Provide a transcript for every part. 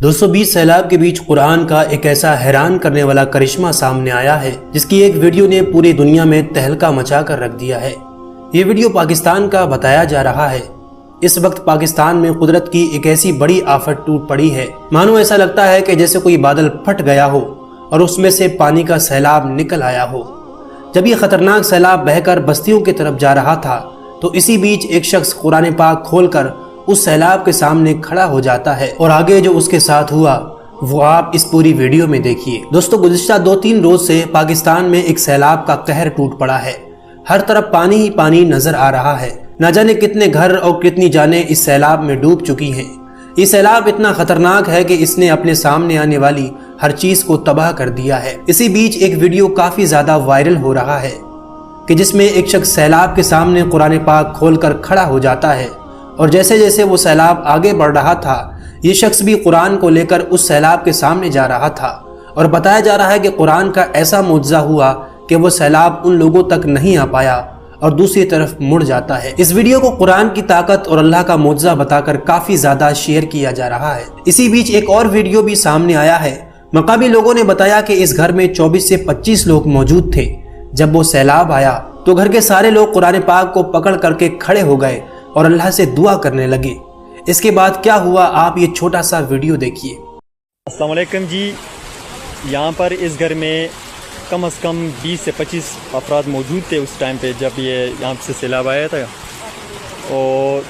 दोस्तों 20 सैलाब के बीच कुरान का एक ऐसा हैरान करने वाला करिश्मा सामने आया है जिसकी एक वीडियो ने पूरी दुनिया में तहलका मचा कर रख दिया है। ये वीडियो पाकिस्तान का बताया जा रहा है। इस वक्त पाकिस्तान में कुदरत की एक ऐसी बड़ी आफत टूट पड़ी है, मानो ऐसा लगता है कि जैसे कोई बादल फट गया हो और उसमें से पानी का सैलाब निकल आया हो। जब ये खतरनाक सैलाब बहकर बस्तियों की तरफ जा रहा था तो इसी बीच एक शख्स कुरान पाक खोलकर उस सैलाब के सामने खड़ा हो जाता है और आगे जो उसके साथ हुआ वो आप इस पूरी वीडियो में देखिए। दोस्तों गुज़िश्ता 2-3 रोज से पाकिस्तान में एक सैलाब का कहर टूट पड़ा है। हर तरफ पानी ही पानी नजर आ रहा है। न जाने कितने घर और कितनी जानें इस सैलाब में डूब चुकी हैं। ये सैलाब इतना खतरनाक है कि इसने अपने सामने आने वाली हर चीज को तबाह कर दिया है। इसी बीच एक वीडियो काफी ज्यादा वायरल हो रहा है कि जिसमें एक शख्स सैलाब के सामने कुरान पाक खोलकर खड़ा हो जाता है और जैसे जैसे वो सैलाब आगे बढ़ रहा था ये शख्स भी कुरान को लेकर उस सैलाब के सामने जा रहा था और बताया जा रहा है कि कुरान का ऐसा मुआजिज़ा हुआ कि वो सैलाब उन लोगों तक नहीं आ पाया और दूसरी तरफ मुड़ जाता है। इस वीडियो को कुरान की ताकत और अल्लाह का मुआजिज़ा बताकर काफी ज्यादा शेयर किया जा रहा है। इसी बीच एक और वीडियो भी सामने आया है। मकामी लोगों ने बताया कि इस घर में 24 से 25 लोग मौजूद थे। जब वो सैलाब आया तो घर के सारे लोग कुरान पाक को पकड़ करके खड़े हो गए और अल्लाह से दुआ करने लगे। इसके बाद क्या हुआ आप ये छोटा सा वीडियो देखिए। अस्सलाम वालेकुम जी, यहाँ पर इस घर में कम से कम 20 से 25 अफराद मौजूद थे उस टाइम पे जब ये यहाँ से सैलाब आया था। और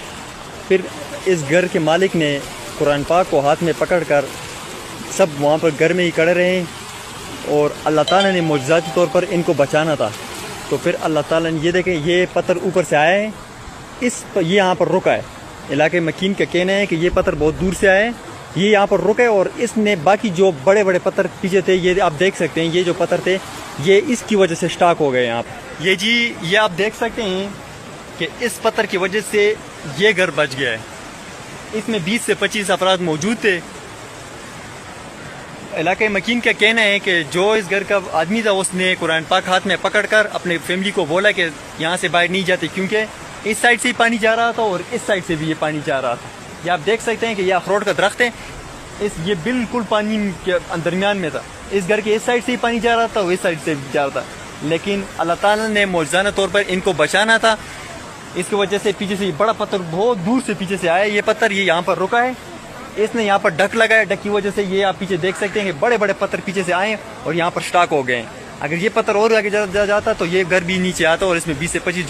फिर इस घर के मालिक ने कुरान पाक को हाथ में पकड़कर सब वहाँ पर घर में ही खड़े रहे और अल्लाह ताला ने मुआजिज़ाती तौर पर इनको बचाना था। तो फिर अल्लाह ताला ने ये देखें ये पत्थर ऊपर से आए हैं, ये यहाँ पर रुका है। इलाके मकीन का कहना है कि ये पत्थर बहुत दूर से आए, ये यहाँ पर रुके और इसने बाकी जो बड़े बड़े पत्थर पीछे थे ये आप देख सकते हैं, ये जो पत्थर थे ये इसकी वजह से स्टॉक हो गए यहाँ पर। ये जी ये आप देख सकते हैं कि इस पत्थर की वजह से ये घर बच गया है। इसमें 20 से 25 अफराद मौजूद थे। इलाके मकीन का कहना है कि जो इस घर का आदमी था उसने कुरान पाक हाथ में पकड़कर अपने फैमिली को बोला कि यहाँ से बाहर नहीं जाते क्योंकि इस साइड से ही पानी जा रहा था और इस साइड से भी ये पानी जा रहा था। ये आप देख सकते हैं कि ये अखरोट का दरख्त है, ये बिल्कुल पानी के दरमियान में था। इस घर के इस साइड से ही पानी जा रहा था और इस साइड से भी जा रहा था, लेकिन अल्लाह ताला ने मौजूदा तौर पर इनको बचाना था। इसकी वजह से पीछे से ये बड़ा पत्थर बहुत दूर से पीछे से आया। ये पत्थर ये यहाँ पर रुका है, इसने यहाँ पर ढक लगाया। ढक की वजह से ये आप पीछे देख सकते हैं कि बड़े बड़े पत्थर पीछे से आए और यहाँ पर स्टॉक हो गए। अगर ये पत्थर और आगे जाता तो ये घर भी नीचे आता और इसमें 20 से 25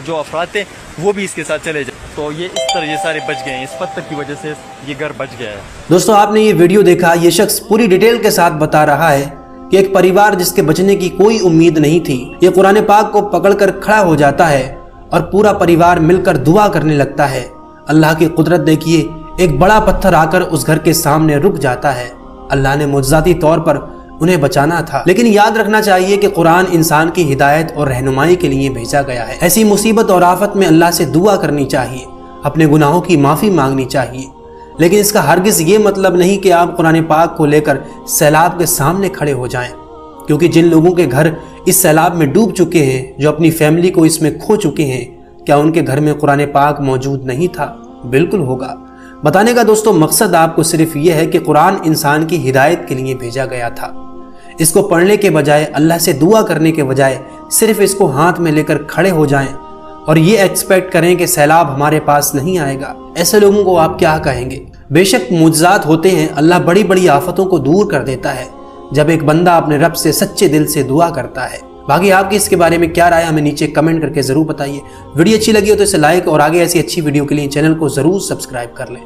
जो अफराद थे वो भी इसके साथ चले जाए। तो ये इस तरह ये सारे बच गए हैं, इस पत्थर की वजह से ये घर बच गया है। दोस्तों आपने ये वीडियो देखा, ये शख्स पूरी डिटेल के साथ बता रहा है कि एक परिवार जिसके बचने की कोई उम्मीद नहीं थी, ये कुरान पाक को पकड़कर खड़ा हो जाता है और पूरा परिवार मिलकर दुआ करने लगता है। अल्लाह की कुदरत देखिए, एक बड़ा पत्थर आकर उस घर के सामने रुक जाता है। अल्लाह ने मुआजिज़ाती तौर पर उन्हें बचाना था। लेकिन याद रखना चाहिए कि कुरान इंसान की हिदायत और रहनुमाई के लिए भेजा गया है। ऐसी मुसीबत और आफत में अल्लाह से दुआ करनी चाहिए, अपने गुनाहों की माफ़ी मांगनी चाहिए। लेकिन इसका हरगिज़ ये मतलब नहीं कि आप कुरान पाक को लेकर सैलाब के सामने खड़े हो जाएं, क्योंकि जिन लोगों के घर इस सैलाब में डूब चुके हैं, जो अपनी फैमिली को इसमें खो चुके हैं, क्या उनके घर में कुरान पाक मौजूद नहीं था? बिल्कुल होगा। बताने का दोस्तों मकसद आपको सिर्फ ये है कि कुरान इंसान की हिदायत के लिए भेजा गया था। इसको पढ़ने के बजाय, अल्लाह से दुआ करने के बजाय सिर्फ इसको हाथ में लेकर खड़े हो जाएं और ये एक्सपेक्ट करें कि सैलाब हमारे पास नहीं आएगा। ऐसे लोगों को आप क्या कहेंगे? बेशक मुआजिज़ात होते हैं, अल्लाह बड़ी बड़ी आफतों को दूर कर देता है जब एक बंदा अपने रब से सच्चे दिल से दुआ करता है। बाकी आपकी इसके बारे में क्या राय हमें नीचे कमेंट करके जरूर बताइए। वीडियो अच्छी लगी हो तो इसे लाइक और आगे ऐसी अच्छी वीडियो के लिए चैनल को जरूर सब्सक्राइब कर लें।